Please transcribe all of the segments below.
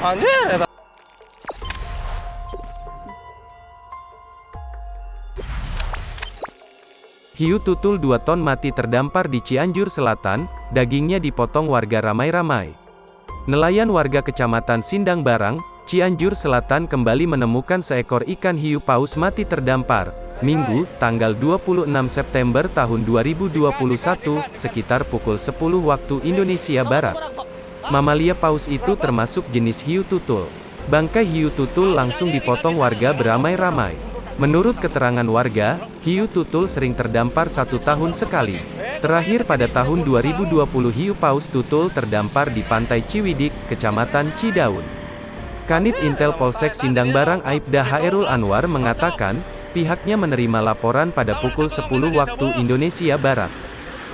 Anjir eta. Hiu tutul 2 ton mati terdampar di Cianjur Selatan, dagingnya dipotong warga ramai-ramai. Nelayan warga Kecamatan Sindang Barang, Cianjur Selatan kembali menemukan seekor ikan hiu paus mati terdampar, Minggu, tanggal 26 September tahun 2021, sekitar pukul 10 waktu Indonesia Barat. Mamalia paus itu termasuk jenis hiu tutul. Bangkai hiu tutul langsung dipotong warga beramai-ramai. Menurut keterangan warga, hiu tutul sering terdampar 1 tahun sekali. Terakhir pada tahun 2020 hiu paus tutul terdampar di Pantai Ciwidik, Kecamatan Cidaun. Kanit Intel Polsek Sindang Barang Aibda Hairul Anwar mengatakan, pihaknya menerima laporan pada pukul 10 waktu Indonesia Barat.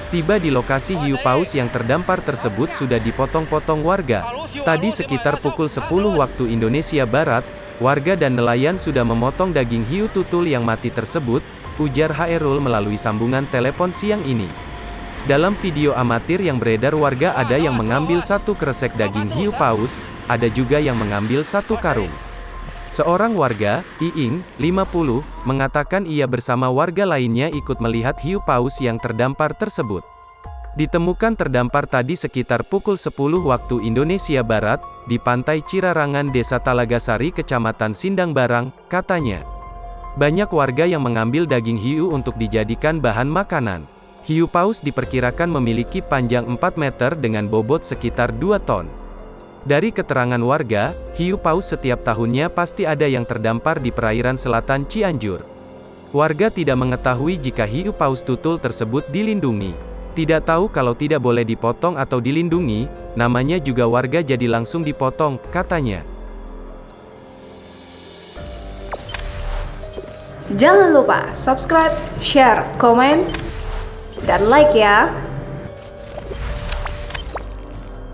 Tiba di lokasi hiu paus yang terdampar tersebut sudah dipotong-potong warga. Tadi sekitar pukul 10 waktu Indonesia Barat, warga dan nelayan sudah memotong daging hiu tutul yang mati tersebut, ujar Hairul melalui sambungan telepon siang ini. Dalam video amatir yang beredar warga ada yang mengambil 1 kresek daging hiu paus, ada juga yang mengambil 1 karung. Seorang warga, Iing, 50, mengatakan ia bersama warga lainnya ikut melihat hiu paus yang terdampar tersebut. Ditemukan terdampar tadi sekitar pukul 10 waktu Indonesia Barat, di Pantai Cirarangan Desa Talagasari Kecamatan Sindang Barang, katanya. Banyak warga yang mengambil daging hiu untuk dijadikan bahan makanan. Hiu paus diperkirakan memiliki panjang 4 meter dengan bobot sekitar 2 ton. Dari keterangan warga, hiu paus setiap tahunnya pasti ada yang terdampar di perairan selatan Cianjur. Warga tidak mengetahui jika hiu paus tutul tersebut dilindungi. Tidak tahu kalau tidak boleh dipotong atau dilindungi, namanya juga warga jadi langsung dipotong, katanya. Jangan lupa subscribe, share, komen, dan like ya.